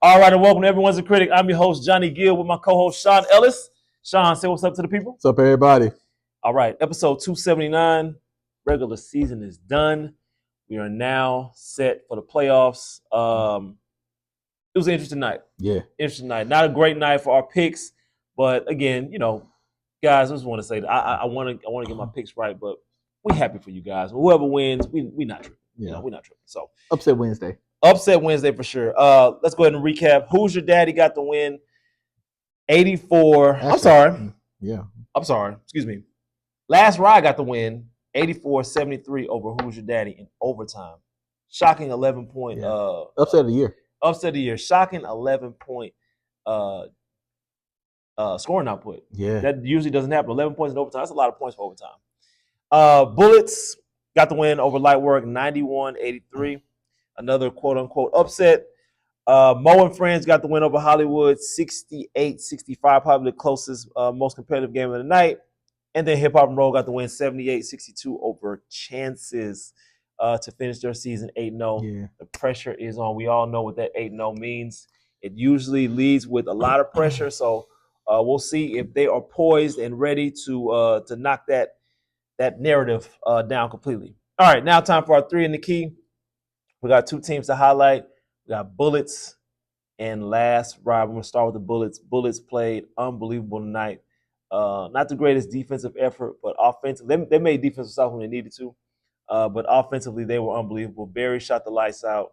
All right, and welcome to Everyone's a Critic. I'm your host, Johnny Gill, with my co-host, Sean Ellis. Sean, say what's up to the people. What's up, everybody? All right, episode 279. Regular season is done. We are now set for the playoffs. It was an interesting night. Yeah. Interesting night. Not a great night for our picks, but again, guys, I just want to say that I want to get my picks right, but we're happy for you guys. Whoever wins, we not tripping. Yeah. We're not tripping. So Upset Wednesday. Upset Wednesday for sure. Let's go ahead and recap. Who's Your Daddy got the win? 84. Actually, I'm sorry. Excuse me. Last Ride got the win. 84-73 over Who's Your Daddy in overtime. Shocking 11-point. Upset of the year. Upset of the year. Shocking 11-point scoring output. Yeah. That usually doesn't happen. 11 points in overtime. That's a lot of points for overtime. Bullets got the win over Lightwork. 91-83. Another quote-unquote upset. Mo and Friends got the win over Hollywood, 68-65, probably the closest, most competitive game of the night. And then Hip Hop and Roll got the win, 78-62 over Chances to finish their season 8-0. Yeah. The pressure is on. We all know what that 8-0 means. It usually leads with a lot of pressure, so we'll see if they are poised and ready to knock that narrative down completely. All right, now time for our 3 in the key. We got 2 teams to highlight. We got Bullets and Last Ride. We're going to start with the Bullets. Bullets played unbelievable tonight. Not the greatest defensive effort, but offensively, they made defensive stuff when they needed to. But offensively, they were unbelievable. Barry shot the lights out.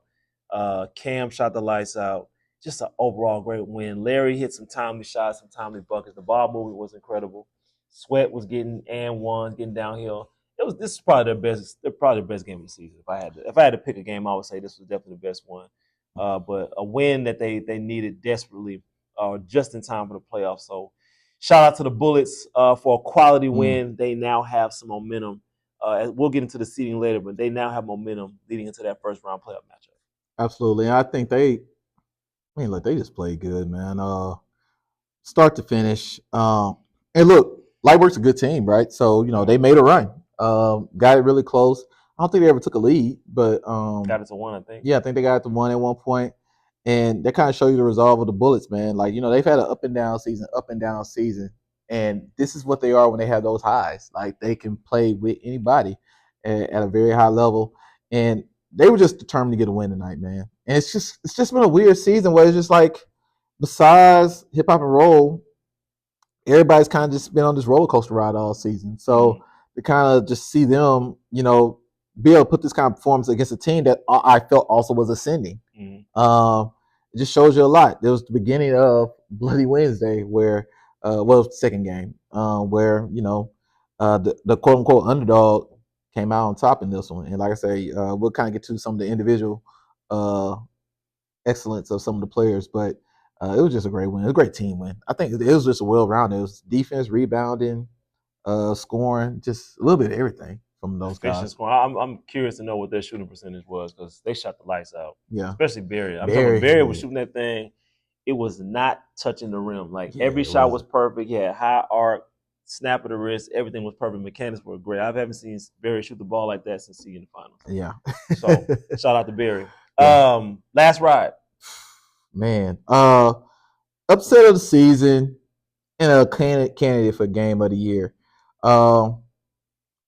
Cam shot the lights out. Just an overall great win. Larry hit some timely shots, some timely buckets. The ball movement was incredible. Sweat was getting getting downhill. This is probably their best game of the season. If I had to pick a game, I would say this was definitely the best one. But a win that they needed desperately, just in time for the playoffs. So shout out to the Bullets for a quality win. They now have some momentum. We'll get into the seeding later, but they now have momentum leading into that first round playoff matchup. Absolutely. And I think they just played good, man. Start to finish. And look, Lightwork's a good team, right? So, they made a run. Got it really close. I don't think they ever took a lead, but got it to 1, I think. Yeah, I think they got it to 1 at one point. And that kind of shows you the resolve of the Bullets, man. Like, they've had an up and down season. And this is what they are when they have those highs. Like, they can play with anybody at a very high level. And they were just determined to get a win tonight, man. And it's just been a weird season where it's just like, besides Hip Hop and Roll, everybody's kind of just been on this roller coaster ride all season. So to kind of just see them, be able to put this kind of performance against a team that I felt also was ascending. It just shows you a lot. There was the beginning of Bloody Wednesday where, second game, where, the quote unquote underdog came out on top in this one. And like I say, we'll kind of get to some of the individual excellence of some of the players, but it was just a great win. It was a great team win. I think it was just a well-rounded. It was defense, rebounding, scoring, just a little bit of everything from those guys. I'm curious to know what their shooting percentage was because they shot the lights out. Yeah, especially Barry. Barry was shooting that thing. It was not touching the rim. Like every shot was perfect. Yeah, high arc, snap of the wrist, everything was perfect. Mechanics were great. I haven't seen Barry shoot the ball like that since seeing the finals. Yeah. So shout out to Barry. Yeah. Last Ride. Man, upset of the season and a candidate for game of the year.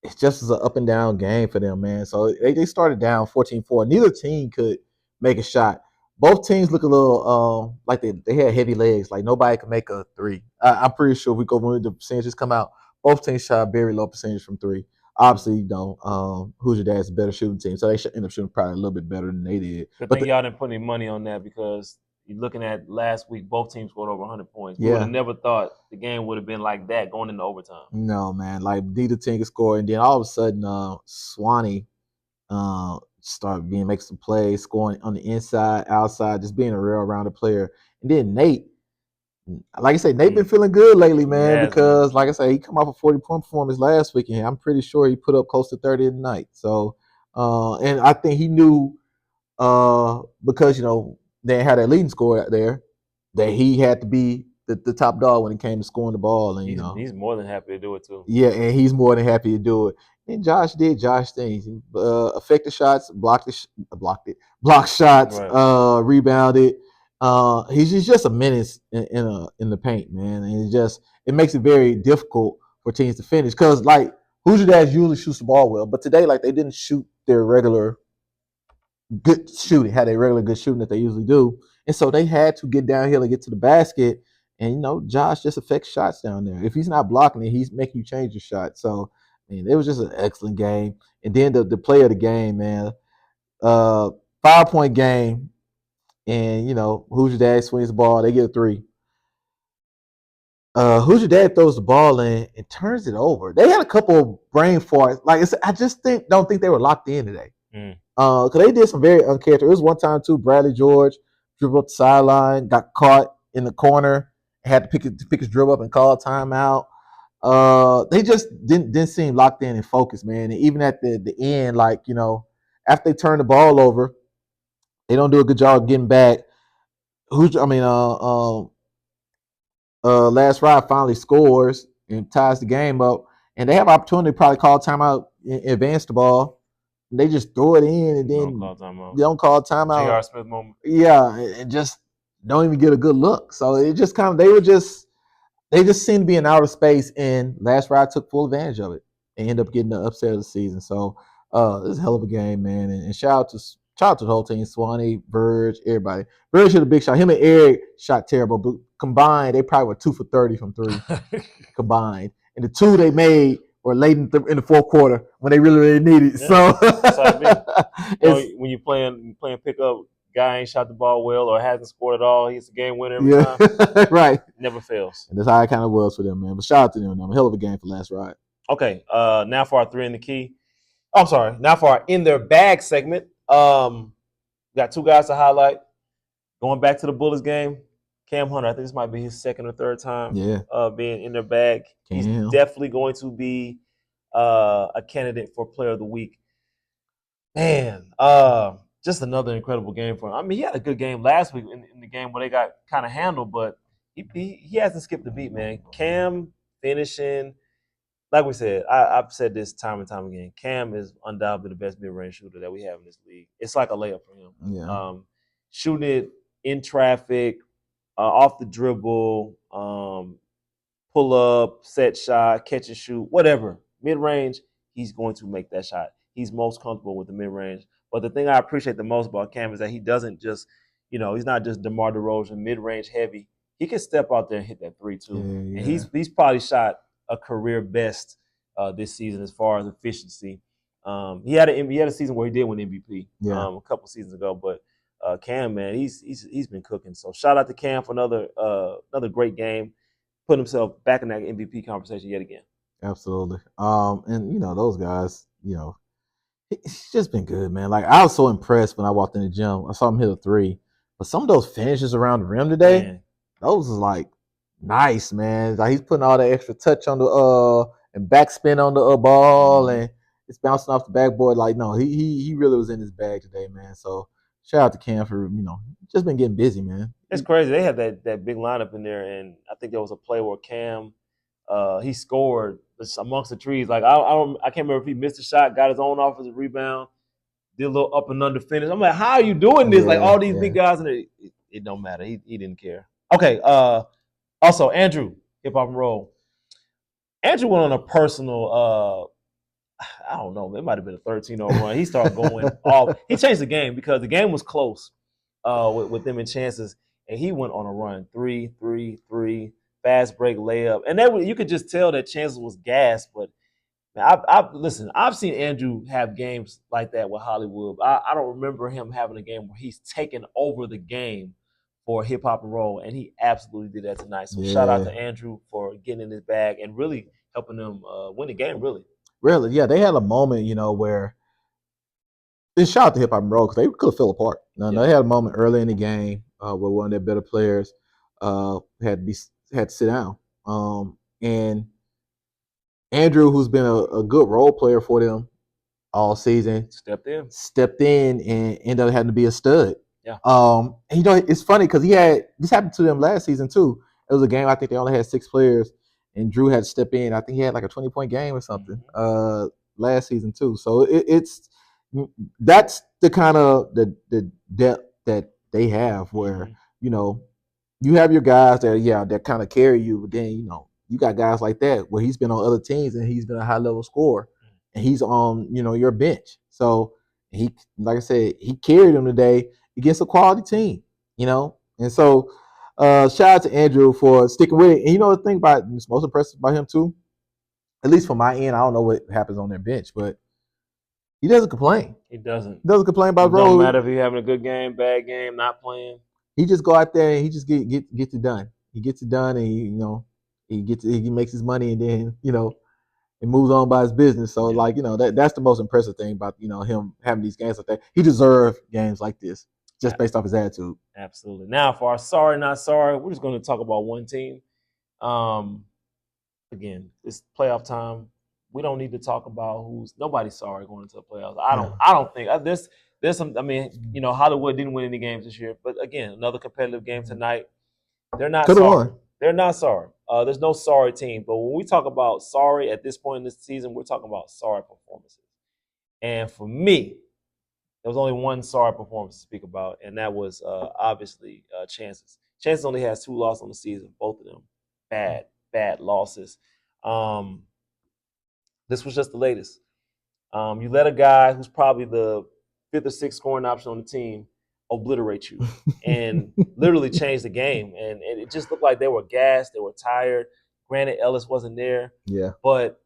It's just an up and down game for them, man. So they started down 14-4. Neither team could make a shot. Both teams look a little like they had heavy legs. Like nobody could make a 3. I'm pretty sure if we go when the percentages come out, both teams shot very low percentage from 3. Obviously, Who's Your Dad's a better shooting team, so they should end up shooting probably a little bit better than they did. But y'all didn't put any money on that because you're looking at last week, both teams scored over 100 points. We would have never thought the game would have been like that going into overtime. No, man. Like, neither team could score. And then all of a sudden, Swanee started making some plays, scoring on the inside, outside, just being a real rounded player. And then Nate, like I said, Nate been feeling good lately, man, because, like I said, he come off a 40-point performance last week, and I'm pretty sure he put up close to 30 tonight. So, and I think he knew because, they had that leading scorer out there that he had to be the top dog when it came to scoring the ball. And he's more than happy to do it too. Yeah, and he's more than happy to do it. And Josh did Josh things. Effective shots, blocked shots, rebounded, He's just a menace in the paint, man, and it makes it very difficult for teams to finish because like Hoosier Dash usually shoots the ball well, but today like they didn't shoot their regular good shooting, had a regular good shooting that they usually do, and so they had to get downhill and get to the basket. And Josh just affects shots down there. If he's not blocking it, he's making you change your shot. So, I mean, it was just an excellent game. And then the play of the game, man, 5-point game, and Hoosier Dad swings the ball, they get a three. Hoosier Dad throws the ball in and turns it over. They had a couple of brain farts. Like I just don't think they were locked in today. Because they did some very uncharacteristic. It was one time too. Bradley George dribbled up the sideline, got caught in the corner, had to pick his dribble up and call a timeout. They just didn't seem locked in and focused, man. And even at the end, like after they turn the ball over, they don't do a good job getting back. Last Ride finally scores and ties the game up, and they have an opportunity to probably call timeout and advance the ball. And they just throw it in, and then they don't call timeout. J.R. Smith moment. Yeah, and just don't even get a good look. So it just they just seem to be in outer space, and Last Ride took full advantage of it and ended up getting the upset of the season. So this is a hell of a game, man. And shout out to the whole team, Swanee, Verge, everybody. Verge hit a big shot. Him and Eric shot terrible, but combined, they probably were 2 for 30 from three combined. And the two they made were late in the fourth quarter when they really needed it. Yeah, so when you're playing pickup, guy ain't shot the ball well or hasn't scored at all, he's a game winner every time. Right. Never fails. And that's how it kind of was for them, man. But shout out to them, man. A hell of a game for Last Ride. Okay, now for our 3 in the key. I'm sorry, now for our in their bag segment. Got 2 guys to highlight. Going back to the Bullets game, Cam Hunter. I think this might be his second or third time being in their bag. He's definitely going to be a candidate for Player of the Week. Man, just another incredible game for him. I mean, he had a good game last week in the game where they got kind of handled, but he hasn't skipped a beat, man. Cam finishing. Like we said, I've said this time and time again. Cam is undoubtedly the best mid-range shooter that we have in this league. It's like a layup for him. Yeah. Shooting it in traffic, off the dribble, pull up, set shot, catch and shoot, whatever. Mid-range, he's going to make that shot. He's most comfortable with the mid-range. But the thing I appreciate the most about Cam is that he doesn't just, he's not just DeMar DeRozan, mid-range heavy. He can step out there and hit that 3 too. Yeah. And he's probably shot a career best this season as far as efficiency. He had a season where he did win MVP a couple seasons ago, but Cam, man, he's been cooking. So shout out to Cam for another great game, putting himself back in that MVP conversation yet again. Absolutely. And those guys, he's just been good, man. Like I was so impressed when I walked in the gym. I saw him hit a 3, but some of those finishes around the rim today, those was like nice, man. Like he's putting all the extra touch on the and backspin on the ball, and it's bouncing off the backboard. Like no, he really was in his bag today, man. So shout out to Cam for just been getting busy, man. It's crazy. They had that big lineup in there, and I think there was a play where Cam he scored amongst the trees. Like I can't remember if he missed a shot, got his own offensive rebound, did a little up and under finish. I'm like, how are you doing this? Like all these big guys, and it don't matter. He didn't care. Okay. Also, Andrew, Hip Hop and Roll. Andrew went on a personal, I don't know, it might have been a 13-0 run. He started going off. He changed the game because the game was close with them in chances, and he went on a run. 3, fast break layup. And you could just tell that chances was gas, but man, I've seen Andrew have games like that with Hollywood. I don't remember him having a game where he's taken over the game for Hip Hop and Roll, and he absolutely did that tonight. So shout out to Andrew for getting in his bag and really helping them win the game, really. Really, yeah. They had a moment, where shout out to Hip Hop and Roll because they could have fell apart. They had a moment early in the game where one of their better players had to sit down. And Andrew, who's been a good role player for them all season, stepped in and ended up having to be a stud. Yeah. And it's funny because this happened to them last season too. It was a game I think they only had 6 players, and Drew had to step in. I think he had like a 20-point game or something last season too. So that's the kind of the depth that they have where you know, you have your guys that kind of carry you, but then you got guys like that where he's been on other teams and he's been a high level scorer, and he's on your bench. So he, like I said, he carried them today against a quality team, and so shout out to Andrew for sticking with it. And the thing about most impressive about him too, at least from my end, I don't know what happens on their bench, but he doesn't complain. He doesn't. He doesn't complain about it role. Don't matter if he's having a good game, bad game, not playing. He just go out there and he just gets it done. He gets it done, and he makes his money, and then and moves on by his business. So that's the most impressive thing about him having these games like that. He deserved games like this just based off his attitude. Absolutely. Now for our sorry not sorry, we're just going to talk about one team. Again, it's playoff time. We don't need to talk about nobody's sorry going into the playoffs. I don't think there's some. I mean, Hollywood didn't win any games this year, but again, another competitive game tonight. They're not Could've sorry. won. They're not sorry. There's no sorry team. But when we talk about sorry at this point in this season, we're talking about sorry performances. And for me, there was only one sorry performance to speak about, and that was obviously Chances. Chances only has 2 losses on the season, both of them bad losses. This was just the latest. You let a guy who's probably the 5th or 6th scoring option on the team obliterate you and literally change the game. And it just looked like they were gassed. They were tired. Granted, Ellis wasn't there. Yeah. But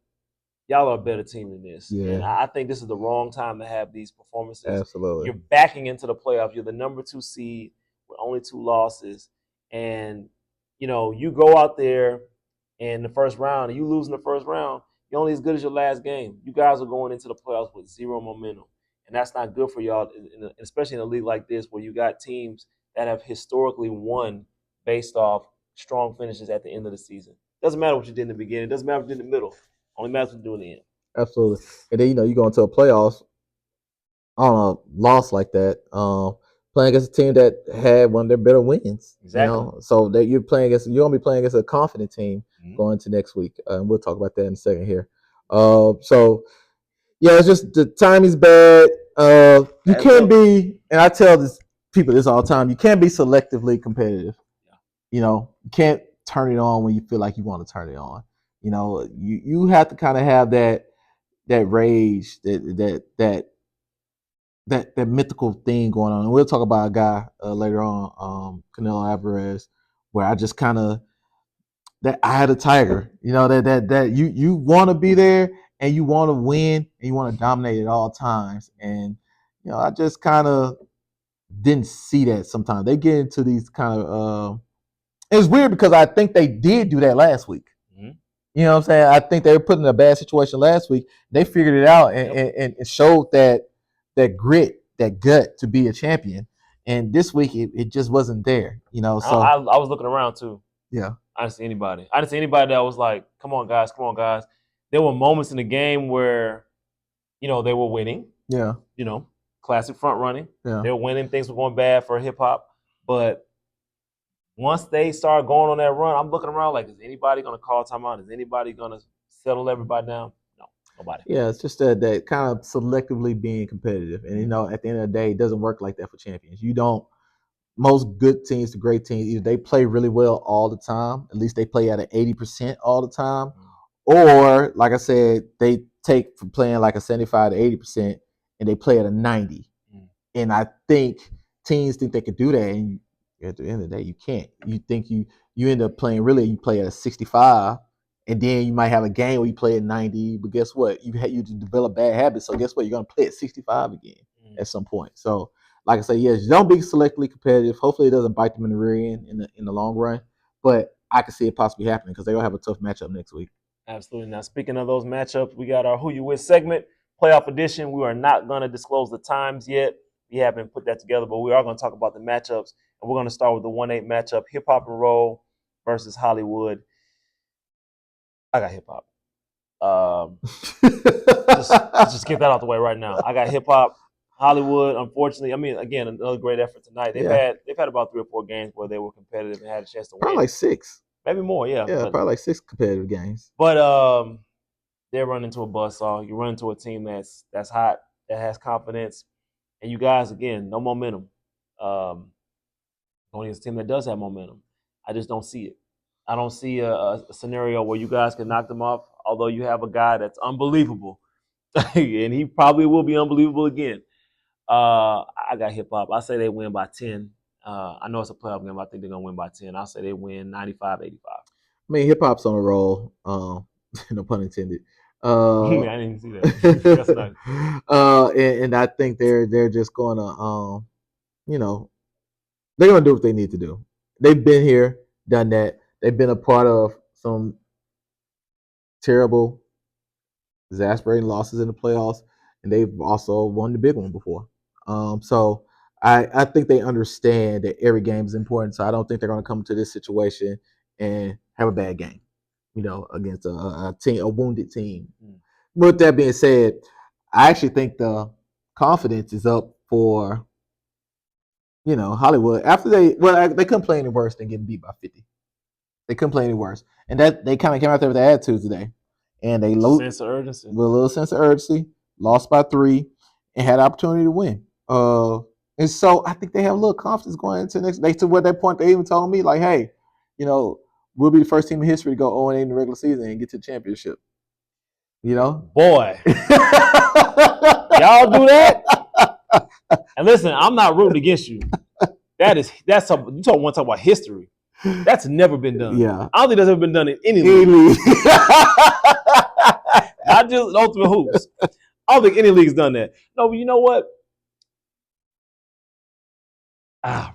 y'all are a better team than this. Yeah. And I think this is the wrong time to have these performances. Absolutely. You're backing into the playoffs. You're the number 2 seed with only 2 losses. And, you go out there in the first round and you lose in the first round, you're only as good as your last game. You guys are going into the playoffs with 0 momentum. And that's not good for y'all, especially in a league like this where you got teams that have historically won based off strong finishes at the end of the season. Doesn't matter what you did in the beginning. Doesn't matter what you did in the middle. Only matters what you do in the end. Absolutely. And then, you go into a playoffs on a loss like that, playing against a team that had one of their better wins. Exactly. So that you're going to be playing against a confident team going into next week. And we'll talk about that in a second here. Yeah, it's just the timing's bad. You can't be, and I tell people this all the time, you can't be selectively competitive. You can't turn it on when you feel like you want to turn it on. You have to kind of have that rage, that mythical thing going on. And we'll talk about a guy later on, Canelo Alvarez, where I just kind of that I had a tiger. That you want to be there and you want to win and you want to dominate at all times. And I just kind of didn't see that sometimes. They get into these kind of it's weird because I think they did do that last week. Mm-hmm. You know what I'm saying? I think they were put in a bad situation last week. They figured it out and showed that grit, that gut to be a champion. And this week it just wasn't there. So I was looking around too. Yeah. I didn't see anybody. That was like, come on, guys. There were moments in the game where, they were winning. Yeah. Classic front running. Yeah. They were winning. Things were going bad for hip hop. But once they started going on that run, I'm looking around like, is anybody going to call timeout? Is anybody going to settle everybody down? No, nobody. Yeah, it's just that kind of selectively being competitive. And, at the end of the day, it doesn't work like that for champions. Most good teams to great teams, either they play really well all the time, at least they play at an 80% all the time, or, like I said, they take from playing like a 75 to 80% and they play at a 90. And I think teams think they could do that, and at the end of the day, you can't. You think you end up playing you play at a 65, and then you might have a game where you play at 90, but guess what? You develop bad habits, so guess what? You're going to play at 65 again at some point. So, like I say, yes, don't be selectively competitive. Hopefully, it doesn't bite them in the rear end in the long run, but I can see it possibly happening because they're going to have a tough matchup next week. Absolutely. Now, speaking of those matchups, we got our Who You With segment, playoff edition. We are not going to disclose the times yet. We haven't put that together, but we are going to talk about the matchups. And we're going to start with the 1-8 matchup, Hip Hop and Roll versus Hollywood. I got Hip Hop. Just get that out the way right now. I got Hip Hop. Hollywood, unfortunately, again, another great effort tonight. They've had about 3 or 4 games where they were competitive and had a chance to win. Probably like 6. Maybe more, yeah. Yeah, probably like 6 competitive games. But they're running into a buzzsaw. You run into a team that's hot, that has confidence. And you guys, again, no momentum. going against a team that does have momentum. I just don't see it. I don't see a scenario where you guys can knock them off, although you have a guy that's unbelievable. And he probably will be unbelievable again. I got hip hop. I say they win by 10. I know it's a playoff game, but I think they're going to win by 10. I'll say they win 95-85. I mean, hip hop's on a roll. No pun intended. I didn't even see that. That's nice. And I think they're just going to, they're going to do what they need to do. They've been here, done that. They've been a part of some terrible, exasperating losses in the playoffs, and they've also won the big one before. So I think they understand that every game is important. So I don't think they're going to come to this situation and have a bad game, against a wounded team. With that being said, I actually think the confidence is up for, Hollywood. After they couldn't play any worse than getting beat by 50. They couldn't play any worse. And that they kind of came out there with the attitude today. And they sense of urgency. With a little sense of urgency, lost by 3, and had the opportunity to win. And so I think they have a little confidence going into next. To what that point, they even told me, like, hey, we'll be the first team in history to go 0-8 in the regular season and get to the championship. Boy. Y'all do that? And listen, I'm not rooting against you. That's something. You talk about history. That's never been done. Yeah. I don't think that's ever been done in any league. Not just Ultimate Hoops. I don't think any league's done that. No, but you know what?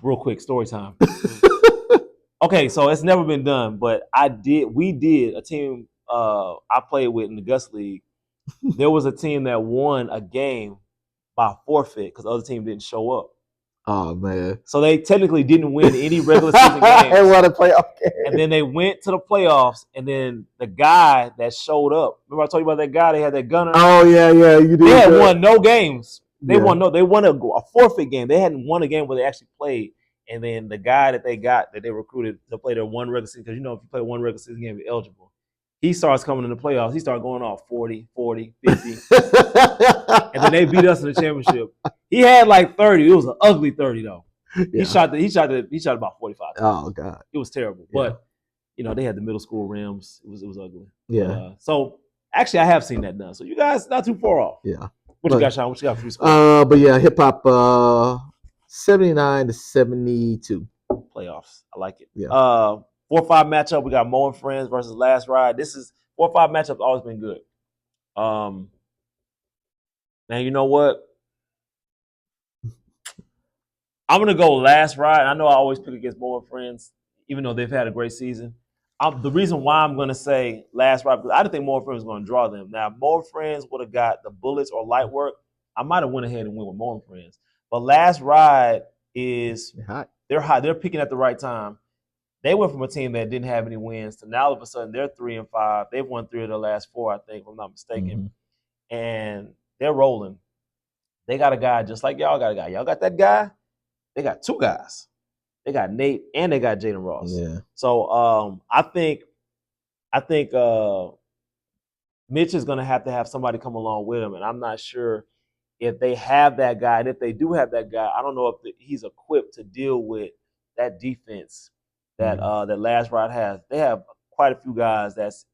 Real quick, story time. Okay, so it's never been done, but we did a team I played with in the Gus League. There was a team that won a game by forfeit because the other team didn't show up. Oh, man. So they technically didn't win any regular season games. They won a playoff game. And then they went to the playoffs, and then the guy that showed up, remember I told you about that guy? They had that gunner. Oh, yeah, you did. They had won no games. They won a forfeit game. They hadn't won a game where they actually played. And then the guy that they recruited to play their one regular season, because if you play one regular season game, you're eligible. He starts coming in the playoffs. He started going off 40, 50. And then they beat us in the championship. He had like 30. It was an ugly 30 though. Yeah. He shot about 45. Oh God. It was terrible. Yeah. But they had the middle school rims. It was ugly. Yeah. So actually I have seen that done. So you guys not too far off. Yeah. What you got, Sean? What you got for free score? But yeah, hip hop 79-72. Playoffs. I like it. Yeah. 4-5 matchup. We got Mo and Friends versus Last Ride. This is 4-5 matchup. Always been good. Now you know what? I'm gonna go Last Ride. I know I always pick against Mo and Friends, even though they've had a great season. The reason why I'm gonna say Last Ride because I didn't think Mo and Friends was gonna draw them. Now, if Mo and Friends would have got the Bullets or Light Work, I might have went ahead and went with Mo and Friends. But Last Ride is they're hot. They're peaking at the right time. They went from a team that didn't have any wins to now all of a sudden they're 3-5. They've won 3 of their last 4, I think, if I'm not mistaken. Mm-hmm. And they're rolling. They got a guy just like y'all got a guy. Y'all got that guy. They got 2 guys. They got Nate and they got Jaden Ross. Yeah. So I think Mitch is going to have somebody come along with him, and I'm not sure if they have that guy. And if they do have that guy, I don't know if he's equipped to deal with that defense that that Last Ride has. They have quite a few guys that's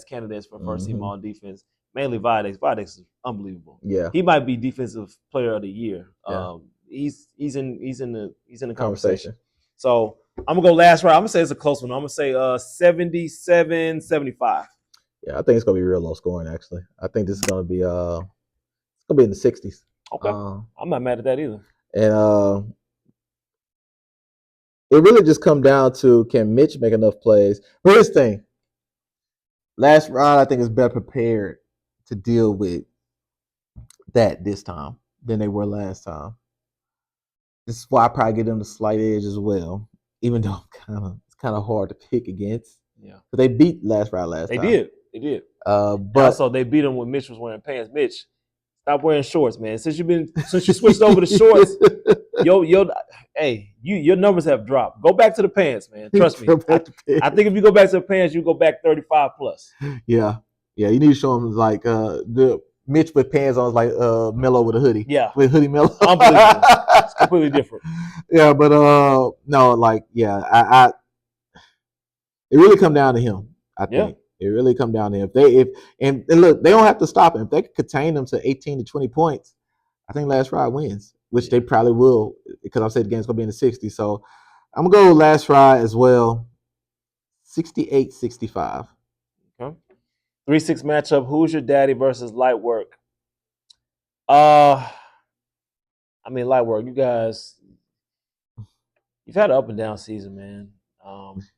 candidates for first team all defense. Mainly Videx. Videx is unbelievable. Yeah, he might be defensive player of the year. Yeah. He's in the conversation. So I'm gonna go Last Ride. I'm gonna say it's a close one. I'm gonna say 77-75. Yeah, I think it's gonna be real low scoring. Actually, I think this is gonna be in the 60s. Okay, I'm not mad at that either. And it really just come down to can Mitch make enough plays. But here's the thing: Last Ride, I think, is better prepared to deal with that this time than they were last time. This is why I probably give them the slight edge as well, even though it's kind of hard to pick against. Yeah, but they beat Last Ride last time. They did. But also they beat them when Mitch was wearing pants. Mitch, stop wearing shorts, man. Since you switched over to shorts, your numbers have dropped. Go back to the pants, man. Trust me. I think if you go back to the pants, you go back 35 plus. Yeah. You need to show them like the Mitch with pants on like Mello with a hoodie. Yeah. With hoodie Mello. Unbelievable. It's completely different. Yeah, but no, like I it really come down to him. I think it really come down to him. And look, they don't have to stop him. If they can contain them to 18 to 20 points, I think Last Ride wins, which they probably will because I said the game's gonna be in the 60s. So I'm gonna go Last Ride as well. 68-65. Okay. 3-6 matchup. Who's your daddy versus Light Work? I mean, Light Work, you guys, you've had an up and down season, man.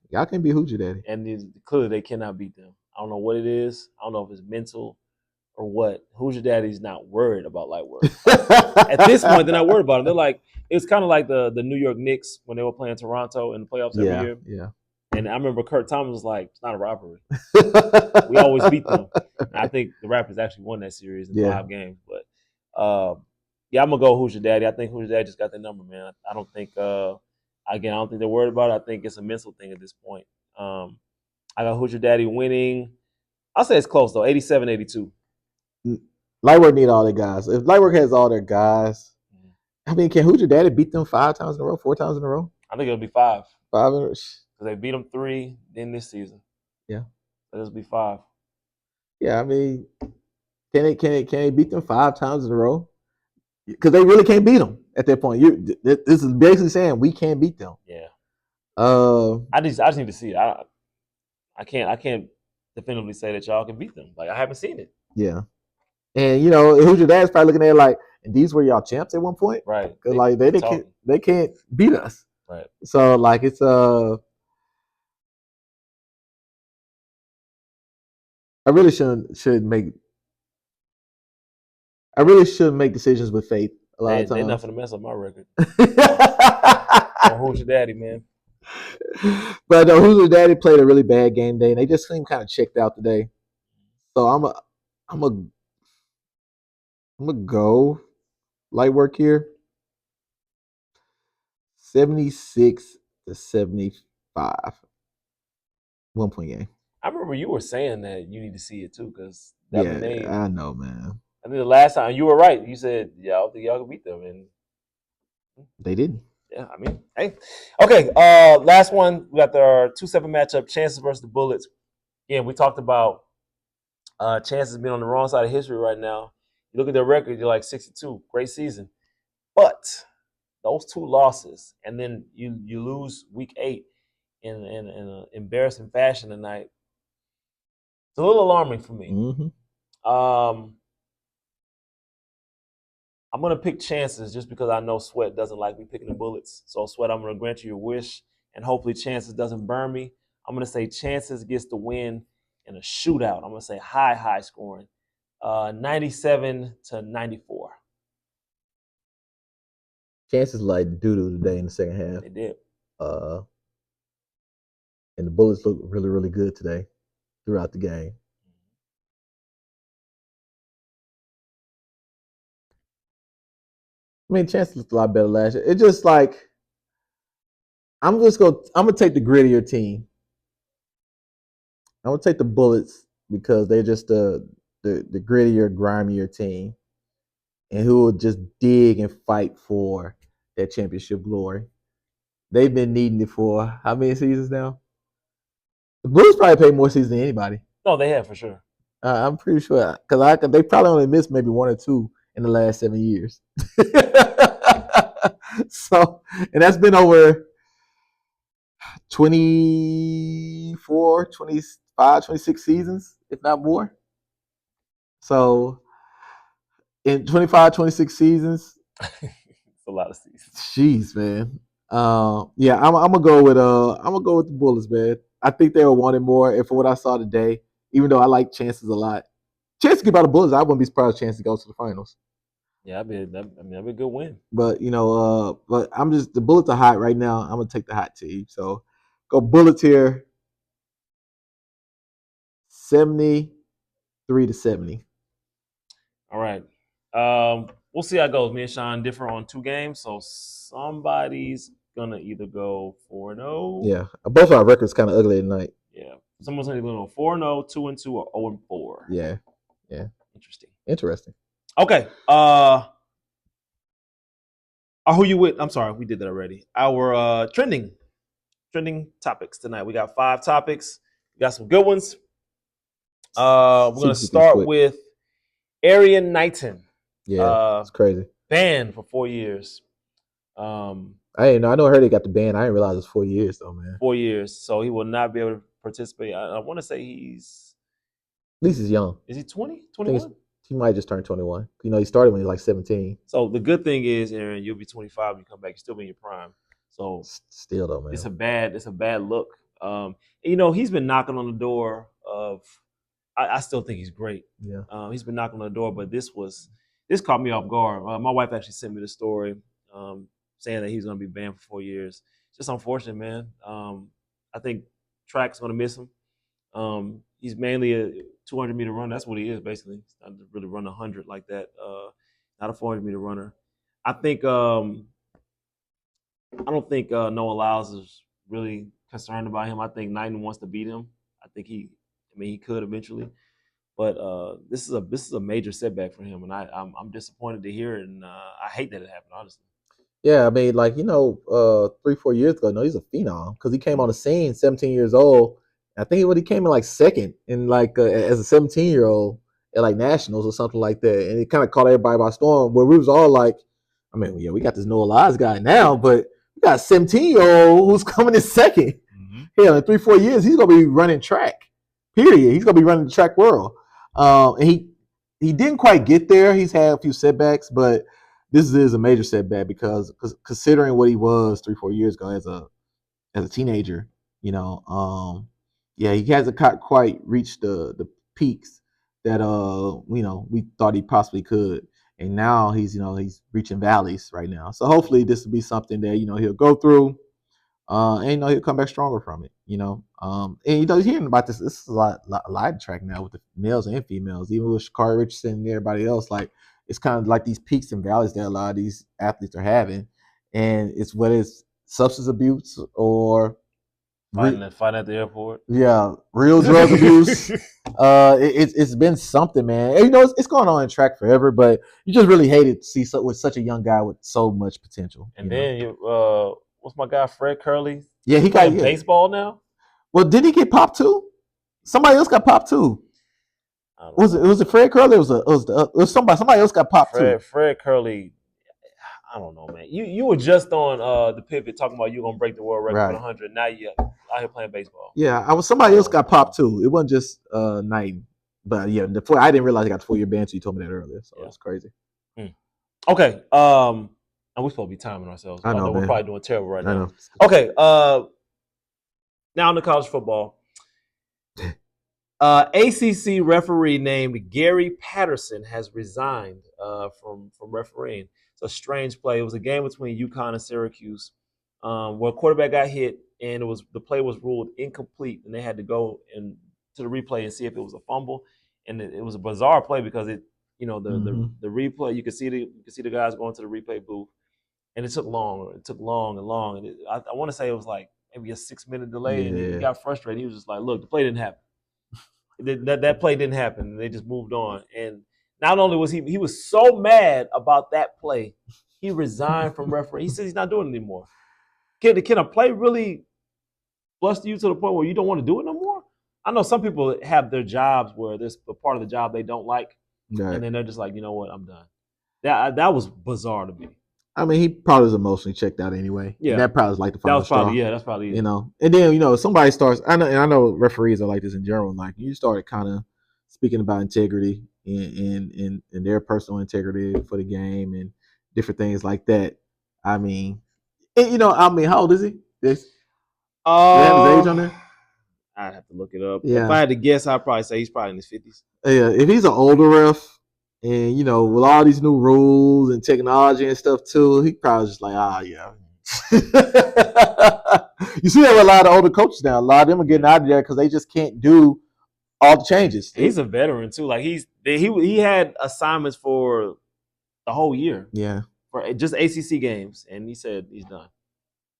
Y'all can be Hoochie Daddy. And clearly they cannot beat them. I don't know what it is. I don't know if it's mental or what. Who's your daddy's not worried about Light Work. At this point, they're not worried about it. They're like, it's kind of like the New York Knicks when they were playing Toronto in the playoffs every year. Yeah. And I remember Kurt Thomas was like, it's not a robbery. We always beat them. And I think the Raptors actually won that series in 5 games. But I'm gonna go Who's Your Daddy. I think Who's Your Daddy just got the number, man. I don't think I don't think they're worried about it. I think it's a mental thing at this point. I got Who's Your Daddy winning. I'll say it's close though, 87-82. Lightwork need all their guys. If Lightwork has all their guys, I mean, can Who's Your Daddy beat them 5 times in a row, 4 times in a row? I think it'll be 5. 5 in a row. Because they beat them 3 in this season. Yeah. It'll be 5. Yeah, I mean, can they beat them 5 times in a row? Because they really can't beat them at that point. This is basically saying we can't beat them. Yeah. I just need to see it. I can't definitively say that y'all can beat them. Like I haven't seen it. Yeah. And Who's Your Dad's probably looking at it like, and these were y'all champs at one point, right? Because like they can't beat us, right? So like it's I really shouldn't make decisions with faith a lot of times. They're not gonna mess up my record. Who's Your Daddy, man? But Who's Your Daddy played a really bad game day, and they just seem kind of checked out today. So I'm a go Light Work here. 76-75. 1 point game. I remember you were saying that you need to see it too, because I know, man. I think the last time you were right. You said, "Yeah, I don't think y'all can beat them," and they didn't. Yeah, I mean, hey, okay. Last one. We got our 2-7 matchup: Chances versus the Bullets. Again, we talked about Chances being on the wrong side of history right now. You look at their record; you're like 62, great season, but those 2 losses, and then you lose week 8 in an embarrassing fashion tonight. It's a little alarming for me. Mm-hmm. I'm going to pick Chances just because I know Sweat doesn't like me picking the Bullets. So, Sweat, I'm going to grant you your wish, and hopefully Chances doesn't burn me. I'm going to say Chances gets the win in a shootout. I'm going to say high scoring, 97-94. Chances like doo-doo today in the second half. They did. And the Bullets look really, really good today throughout the game. I mean, Chances looked a lot better last year. It's just like I'm gonna take the grittier team. I'm gonna take the Bullets because they're just the grittier, grimier team, and who will just dig and fight for that championship glory. They've been needing it for how many seasons now? The Bulls probably played more seasons than anybody. No, they have for sure. I'm pretty sure because they probably only missed maybe 1 or 2 in the last 7 years. So, and that's been over 24, 25, 26 seasons, if not more. So, in 25, 26 seasons, it's a lot of seasons. Jeez, man. Yeah, I'm gonna go with the Bullets, man. I think they were wanting more, and for what I saw today, even though I like Chances a lot, Chances to get by the Bullets, I wouldn't be surprised Chances to go to the finals. Yeah, that'd be a good win. But but the Bullets are hot right now. I'm gonna take the hot team. So go Bullets here. 73-70. All right. We'll see how it goes. Me and Sean differ on 2 games, so somebody's gonna either go 4-0. Yeah, both our records kind of ugly tonight. Yeah, someone's gonna go 4-0, 2-2, or 0-4. Yeah. Interesting. Interesting. Okay. Who you with? I'm sorry, we did that already. Our trending topics tonight. We got 5 topics. We got some good ones. We're gonna start with Arian Knighton. Yeah, it's crazy. Banned for 4 years. I didn't know. I know. I heard he got the ban. I didn't realize it was 4 years though, man. 4 years, so he will not be able to participate. I want to say he's at least he's young. Is he 20, 21? He might just turn 21. You know, he started when he was like 17. So the good thing is, Aaron, you'll be 25 when you come back. You'll still be in your prime. So still though, man, it's a bad look. You know, he's been knocking on the door of. I still think he's great. Yeah. He's been knocking on the door, but this caught me off guard. My wife actually sent me the story saying that he's going to be banned for 4 years. It's just unfortunate, man. I think track's going to miss him. He's mainly a 200-meter runner. That's what he is, basically. He's not really run 100 like that. Not a 400-meter runner. I think I don't think Noah Lyles is really concerned about him. I think Knighton wants to beat him. I think he could eventually, but this is a major setback for him, and I'm disappointed to hear it, and I hate that it happened, honestly. Yeah, I mean, like 3-4 years ago, he's a phenom because he came on the scene 17 years old. I think he came in like second in as a 17-year-old at like nationals or something like that, and it kind of caught everybody by storm. Where we was all like, I mean, yeah, we got this Noah Lyles guy now, but we got a 17-year-old who's coming in second. Mm-hmm. Yeah, in 3-4 years, he's gonna be running track. Period. He's gonna be running the track world. And he didn't quite get there. He's had a few setbacks, but this is a major setback because considering what he was 3-4 years ago as a teenager, yeah, he hasn't quite reached the peaks that we thought he possibly could. And now he's reaching valleys right now. So hopefully this will be something that he'll go through. And he'll come back stronger from it. And he's hearing about this. This is a live track now with the males and females, even with Shakari Richardson and everybody else. Like it's kind of like these peaks and valleys that a lot of these athletes are having, and it's whether it's substance abuse or fighting at the airport. Yeah, real drug abuse. It's been something, man. And, it's going on in track forever, but you just really hate it to see with such a young guy with so much potential. And then what's my guy Fred Curley? Yeah, he got baseball now. Well, did he get popped too? Somebody else got popped too. Was it Fred Curley? It was somebody else got popped too. Fred Curley. I don't know, man. You were just on the pivot talking about you gonna break the world record for 100. Now you out here playing baseball. Yeah, somebody else got popped too. It wasn't just Knighton, but yeah, I didn't realize he got the 4-year ban. So you told me that earlier, so it's crazy. Okay, and we're supposed to be timing ourselves. I know we're probably doing terrible right now. Know. Okay, now in the college football, ACC referee named Gary Patterson has resigned from refereeing. It's a strange play. It was a game between UConn and Syracuse where a quarterback got hit, and the play was ruled incomplete, and they had to go to the replay and see if it was a fumble. And it was a bizarre play because the replay, you could see the guys going to the replay booth, and it took long. It took long and long, and I want to say it was like maybe a 6-minute delay, and he got frustrated. He was just like, "Look, the play didn't happen. That play didn't happen." And they just moved on. And not only was he was so mad about that play, he resigned from refereeing. He says he's not doing it anymore. Can a play really bluster you to the point where you don't want to do it no more? I know some people have their jobs where there's a part of the job they don't like, and then they're just like, you know what, I'm done. That was bizarre to me. I mean, he probably was emotionally checked out anyway. Yeah, that probably was like the final straw. That's probably it. And then somebody starts. I know referees are like this in general. Like you started kind of speaking about integrity and their personal integrity for the game and different things like that. I mean, how old is he? Do you have his age on there? I'd have to look it up. Yeah. If I had to guess, I'd probably say he's probably in his 50s. Yeah, if he's an older ref, and with all these new rules and technology and stuff too, he probably just like, yeah. You see that with a lot of older coaches now. A lot of them are getting out of there because they just can't do all the changes. He's a veteran too. Like he had assignments for the whole year. Yeah, for just ACC games, and he said he's done.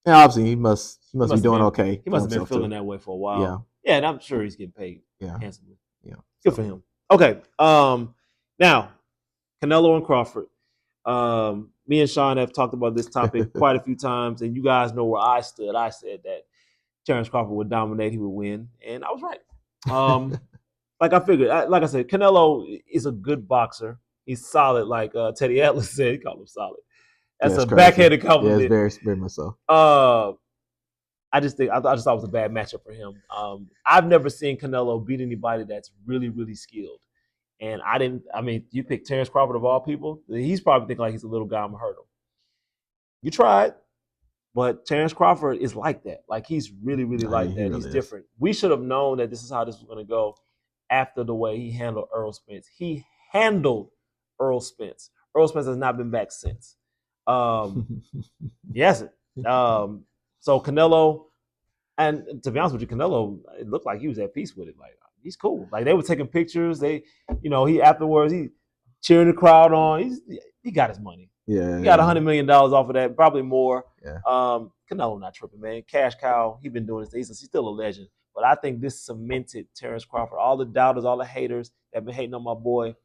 Yeah, obviously he must be doing okay. He must have been feeling that way for a while. Yeah, and I'm sure he's getting paid handsomely. Yeah, good for him. Okay, Now, Canelo and Crawford. Me and Sean have talked about this topic quite a few times, and you guys know where I stood. I said that Terrence Crawford would dominate, he would win, and I was right. Like I figured, like I said, Canelo is a good boxer. He's solid, like Teddy Atlas said. He called him solid. That's a backhanded compliment. Yeah, it's very much so. I just thought it was a bad matchup for him. I've never seen Canelo beat anybody that's really, really skilled. And you picked Terrence Crawford of all people. He's probably thinking like he's a little guy, I'm gonna hurt him. You tried, but Terrence Crawford is like that. Like he's really, really like that. He's different. We should have known that this is how this was gonna go after the way he handled Earl Spence. He handled Earl Spence. Earl Spence has not been back since. He hasn't. So Canelo, and to be honest with you, Canelo, it looked like he was at peace with it. Like he's cool. Like they were taking pictures. He afterwards he cheering the crowd on. He got his money. Yeah, he got $100 million off of that, probably more. Yeah. Canelo not tripping, man. Cash cow. He's been doing this. He's still a legend. But I think this cemented Terrence Crawford. All the doubters, all the haters that have been hating on my boy,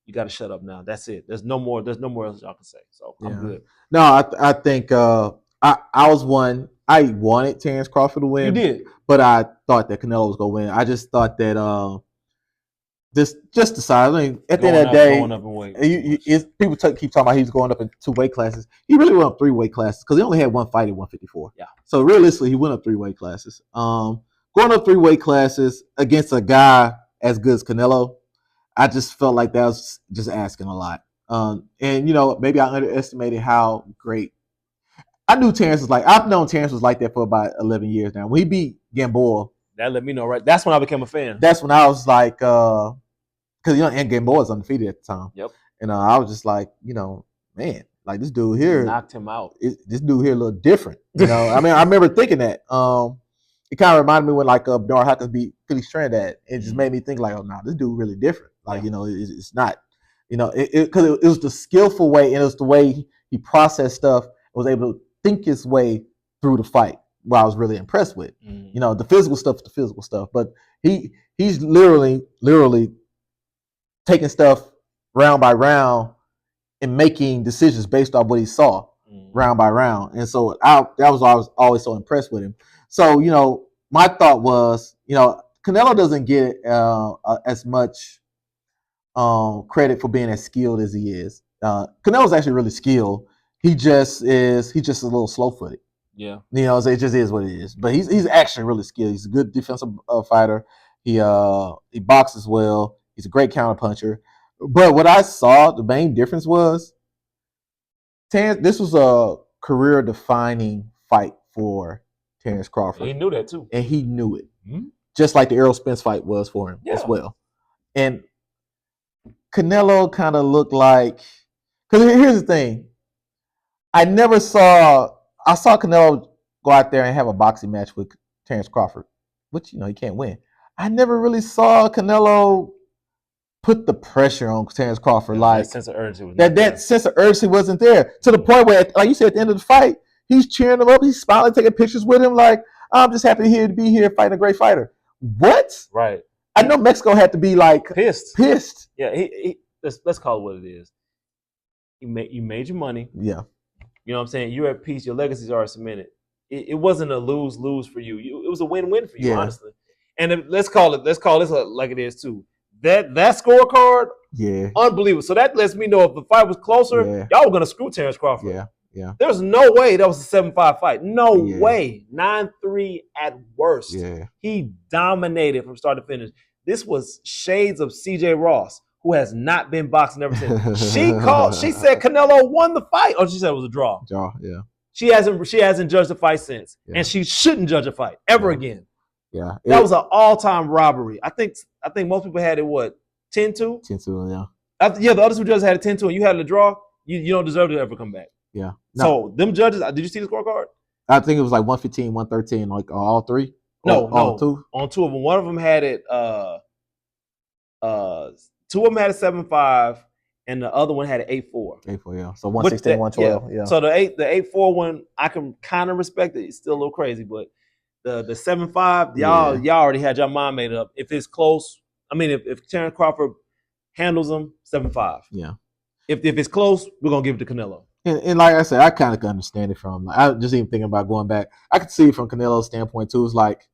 you got to shut up now. That's it. There's no more else y'all can say. So I'm good. No, I think I was one. I wanted Terrence Crawford to win. You did, but I thought that Canelo was gonna win. I just thought that just the size. I mean, at the end of the day, going up in weight. People keep talking about he's going up in 2 weight classes. He really went up 3 weight classes because he only had one fight at 154. Yeah. So realistically, he went up 3 weight classes. Going up 3 weight classes against a guy as good as Canelo, I just felt like that was just asking a lot. And maybe I underestimated how great. I knew Terrence was like. I've known Terrence was like that for about 11 years now. When he beat Gamboa, that let me know, right? That's when I became a fan. That's when I was like, because and Gamboa was undefeated at the time. Yep. And I was just like, man, like this dude here knocked him out. This dude here a little different. I mean, I remember thinking that. It kind of reminded me when like Bernard Hopkins beat Philly Strandad. It just made me think like, oh no, this dude really different. Like it's not, because it was the skillful way and it was the way he processed stuff. Was able to think his way through the fight. What I was really impressed with. The physical stuff, but he's literally taking stuff round by round and making decisions based on what he saw round by round. And so that was why I was always so impressed with him. So, my thought was, Canelo doesn't get as much credit for being as skilled as he is. Canelo's actually really skilled. He's just a little slow-footed. Yeah. It just is what it is. But he's actually really skilled. He's a good defensive fighter. He boxes well. He's a great counterpuncher. But what I saw, the main difference was this was a career-defining fight for Terrence Crawford. He knew that too. And he knew it. Just like the Errol Spence fight was for him as well. And Canelo kind of looked like, because here's the thing. I saw Canelo go out there and have a boxing match with Terrence Crawford, which, he can't win. I never really saw Canelo put the pressure on Terrence Crawford. Like that sense of urgency was that sense of urgency wasn't there, to the point where, like you said, at the end of the fight, he's cheering him up, he's smiling, taking pictures with him, like, I'm just happy to be here fighting a great fighter. What? Right. I know Mexico had to be like pissed. Yeah, let's call it what it is. You made your money. Yeah. You know what I'm saying? You're at peace. Your legacies are cemented. It wasn't a lose-lose for you. It was a win-win for you, honestly. And let's call it like it is too. That scorecard, unbelievable. So that lets me know if the fight was closer, y'all were gonna screw Terrence Crawford. Yeah. There's no way that was a 7-5 fight. No way. 9-3 at worst. Yeah. He dominated from start to finish. This was shades of CJ Ross, who has not been boxing ever since. She said Canelo won the fight. Oh, she said it was a draw. Yeah. She hasn't judged the fight since. And she shouldn't judge a fight ever again. Yeah. That was an all-time robbery. I think most people had it 10-2? 10-2, yeah. The other two judges had a 10-2 and you had a draw. You don't deserve to ever come back. Yeah. No. So them judges, did you see the scorecard? I think it was like 115, 113, like all three. No, two. On two of them. One of them had it. Two of them had a 7-5, and the other one had an 8-4. 8-4, yeah. So 116, 112, yeah. So the 8-4 one, I can kind of respect it. It's still a little crazy, but the 7-5, y'all already had your mind made up. If it's close, I mean, if Terrence Crawford handles him, 7-5. Yeah. If it's close, we're gonna give it to Canelo. And like I said, I kind of can understand it from. Like, I just even thinking about going back. I could see it from Canelo's standpoint too. It's like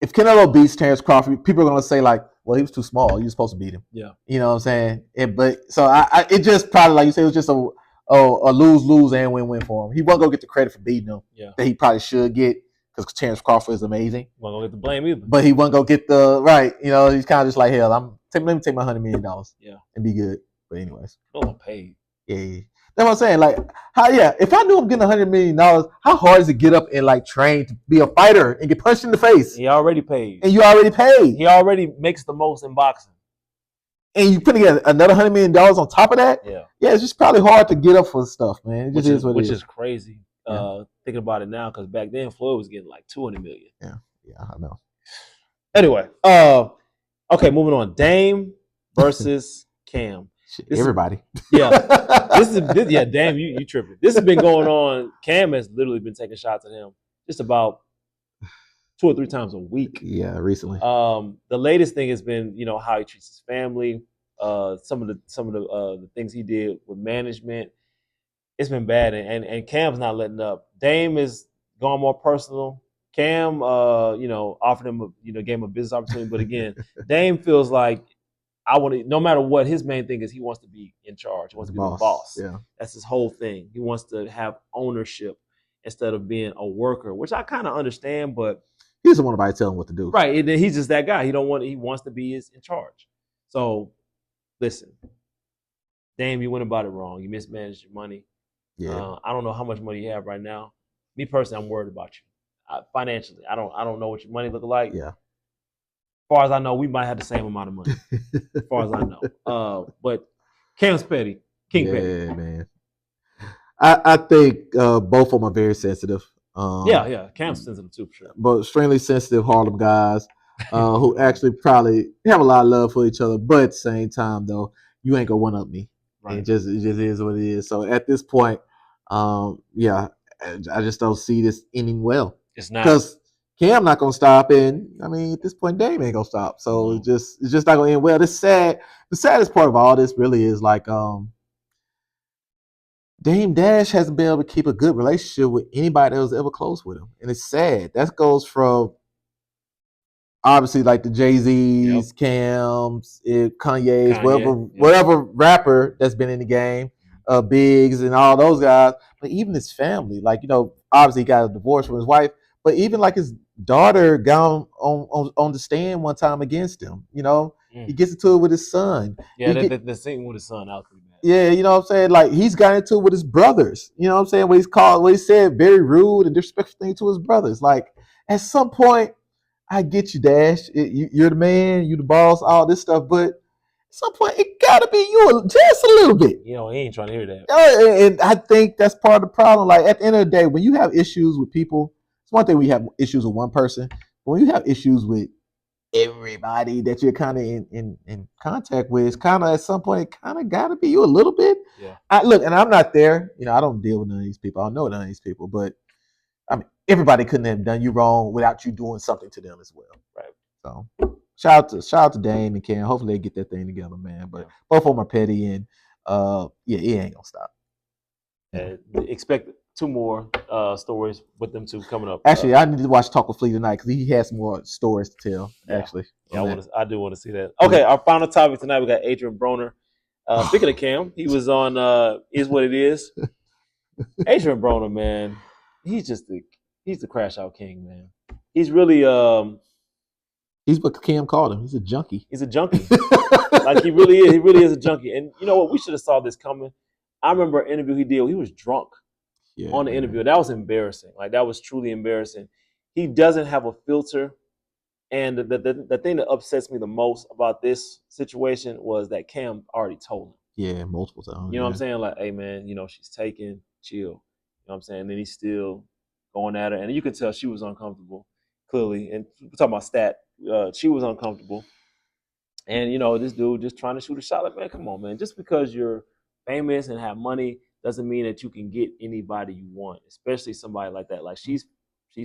if Canelo beats Terrence Crawford, people are gonna say like, "Well, he was too small. You were supposed to beat him." Yeah. You know what I'm saying? But so it just probably like you said, it was just a lose and win for him. He wasn't gonna get the credit for beating him that he probably should get because Terrence Crawford is amazing. Wasn't gonna get the blame either. But he wasn't gonna get the right. You know, he's kind of just like, hell, let me take my $100 million. And be good. But anyways, paid. Yeah. That's what I'm saying. Like, if I knew I'm getting $100 million, how hard is it to get up and like train to be a fighter and get punched in the face? He already paid. And you already paid. He already makes the most in boxing. And you putting another $100 million on top of that? Yeah. Yeah, it's just probably hard to get up for stuff, man. It just is what it is. Which is crazy. Thinking about it now, because back then Floyd was getting like $200 million. Yeah, I know. Anyway, okay, moving on. Dame versus Cam. Everybody. Damn, you tripping. This has been going on. Cam has literally been taking shots at him just about 2 or 3 times a week. Yeah, recently. The latest thing has been, how he treats his family. Some of the things he did with management. It's been bad, and Cam's not letting up. Dame is going more personal. Cam, offered him, gave him a business opportunity, but again, Dame feels like no matter what, his main thing is he wants to be in charge. He wants to be the boss. Yeah. That's his whole thing. He wants to have ownership instead of being a worker, which I kind of understand, but he doesn't want anybody to tell him what to do. Right. And he's just that guy. He wants to be in charge. So listen, Dame, you went about it wrong. You mismanaged your money. Yeah. I don't know how much money you have right now. Me personally, I'm worried about you. Financially, I don't know what your money look like. Yeah. As far as I know, we might have the same amount of money. As far as I know. But Cam's petty. King petty. Yeah, man. I think both of them are very sensitive. Cam's sensitive too, for sure. But extremely sensitive Harlem guys who actually probably have a lot of love for each other. But at the same time, though, you ain't gonna one up me. Right. It just is what it is. So at this point, I just don't see this ending well. It's not, because Cam not gonna stop, and I mean at this point Dame ain't gonna stop. So it's just not gonna end well. It's sad. The saddest part of all this really is like Dame Dash hasn't been able to keep a good relationship with anybody that was ever close with him, and it's sad. That goes from obviously like the Jay-Z's, Cam's, Kanye's, whatever rapper that's been in the game, Biggs and all those guys, but even his family. Like, obviously he got a divorce from his wife, but even like his daughter got on the stand one time against him. He gets into it with his son. Yeah, the scene with his son out. Yeah, you know what I'm saying? Like, he's got into it with his brothers. You know what I'm saying? What he said, very rude and disrespectful thing to his brothers. Like, at some point, I get you, Dash. You're the man, you the boss, all this stuff. But at some point, it gotta be you just a little bit. He ain't trying to hear that. And I think that's part of the problem. Like, at the end of the day, when you have issues with people, it's one thing when you have issues with one person. But when you have issues with everybody that you're kind of in contact with, it's kind of at some point, it kind of got to be you a little bit. Yeah. And I'm not there. I don't deal with none of these people. I don't know none of these people. But, I mean, everybody couldn't have done you wrong without you doing something to them as well. Right. So shout out to Dame and Cam. Hopefully they get that thing together, man. But both of them are petty, and it ain't gonna stop. Expect 2 more stories with them 2 coming up. Actually, I need to watch Talk with Flea tonight because he has more stories to tell. Actually, I do want to see that. Okay, our final topic tonight, we got Adrian Broner. Speaking of Cam, he was on Is What It Is. Adrian Broner, man. He's the crash out king, man. He's really he's what Cam called him. He's a junkie. He's a junkie. Like, he really is. He really is a junkie. And you know what? We should have saw this coming. I remember an interview he did. He was drunk on the interview. That was embarrassing. Like, that was truly embarrassing. He doesn't have a filter. And the thing that upsets me the most about this situation was that Cam already told him. Yeah, multiple times. You know what I'm saying? Like, hey, man, she's taken, chill. You know what I'm saying? And then he's still going at her. And you could tell she was uncomfortable, clearly. And we're talking about stat. She was uncomfortable. And, this dude just trying to shoot a shot. Like, man, come on, man. Just because you're famous and have money doesn't mean that you can get anybody you want, especially somebody like that. Like, she's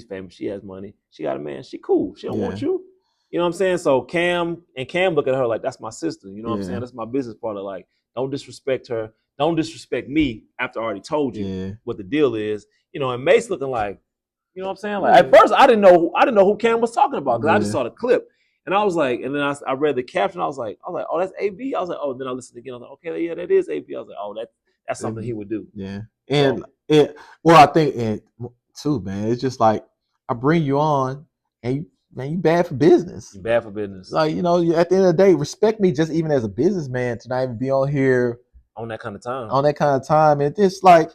famous. She has money. She got a man. She cool. She don't want you. You know what I'm saying? So Cam look at her like that's my sister. You know what I'm Yeah. saying? That's my business partner. Like, don't disrespect her. Don't disrespect me after I already told you what the deal is. You know, and Mace looking like, you know what I'm saying? Like at first I didn't know who Cam was talking about because I just saw the clip. And I was like, and then I read the caption. I was like, oh, that's AB. I was like, oh, then I listened again. I was like, okay, yeah, that is AB. I was like, oh, that's something he would do. Yeah. And I think and too, man, it's just like I bring you on and you bad for business. You're bad for business. Like, you know, at the end of the day, respect me just even as a businessman to not even be on here on that kind of time. And it's like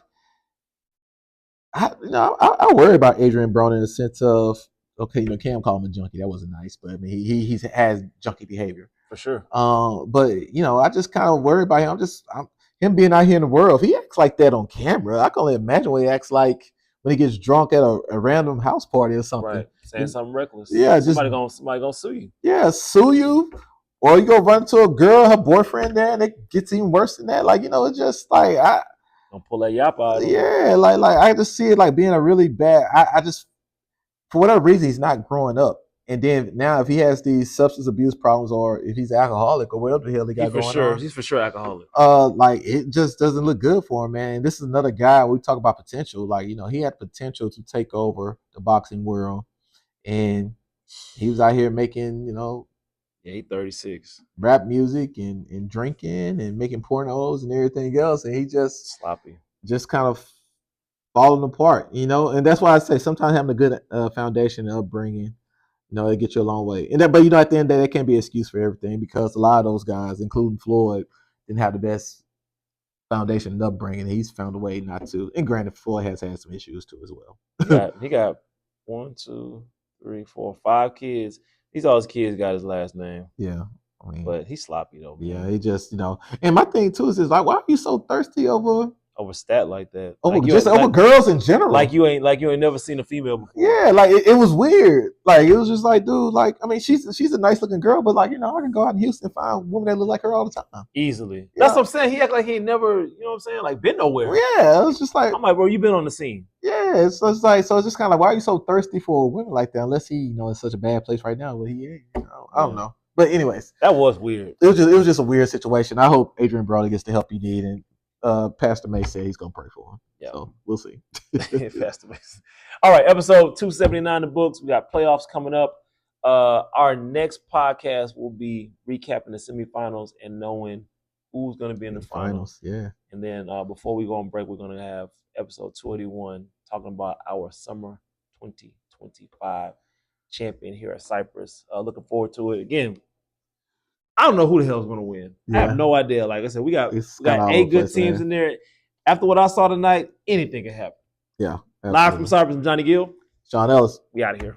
I worry about Adrian Brown in the sense of, okay, you know, Cam called him a junkie. That wasn't nice, but I mean, he has junkie behavior for sure. But you know, I just kind of worry about him. Him being out here in the world. If he acts like that on camera, I can only imagine what he acts like when he gets drunk at a random house party or something. Right, saying something reckless. Yeah, somebody gonna sue you. Yeah, sue you, or you go run into a girl, her boyfriend there, and it gets even worse than that. Like, you know, it's just like don't pull that yap out. Yeah, like I just see it like being a really bad. I just, for whatever reason, he's not growing up. And then now, if he has these substance abuse problems, or if he's alcoholic, or whatever the hell he got going on, he's for sure alcoholic. Like it just doesn't look good for him, man. And this is another guy. We talk about potential. Like, you know, he had potential to take over the boxing world, and he was out here making, you know, he's 36, rap music and drinking and making pornos and everything else, and he just sloppy, just kind of falling apart, you know. And that's why I say sometimes having a good foundation and upbringing, you know, it gets you a long way. And but you know, at the end of the day, that can't be an excuse for everything, because a lot of those guys, including Floyd, didn't have the best foundation and upbringing. He's found a way not to. And granted, Floyd has had some issues too as well. He got 1, 2, 3, 4, 5 kids. All his kids got his last name. Yeah. I mean, but he's sloppy though. Man. Yeah, he just, you know. And my thing too is like, why are you so thirsty over stat like that? Over girls in general. Like you ain't never seen a female before. Yeah, like it was weird. Like it was just like, dude, like, I mean, she's a nice looking girl, but like, you know, I can go out in Houston and find women that look like her all the time. Easily. Yeah. That's what I'm saying. He act like he ain't never, you know what I'm saying, like been nowhere. Yeah, it was just like, I'm like, bro, you been on the scene. Yeah, so it's like, so it's just kind of like, why are you so thirsty for women like that? Unless he, you know, in such a bad place right now, but he ain't. You know, I don't know. But anyways, that was weird. It was just a weird situation. I hope Adrian Brody gets the help he needs, and Pastor May said he's gonna pray for him. Yeah, so we'll see. Pastor May. All right, episode 279 of the books. We got playoffs coming up. Our next podcast will be recapping the semifinals and knowing who's going to be in the finals. Yeah. And then before we go on break, we're going to have episode 281 talking about our summer 2025 champion here at Cypress. Looking forward to it. Again, I don't know who the hell is going to win. Yeah. I have no idea. Like I said, we got 8 good teams in there. After what I saw tonight, anything can happen. Yeah. Absolutely. Live from Cypress, I'm Johnny Gill. Sean Ellis. We out of here.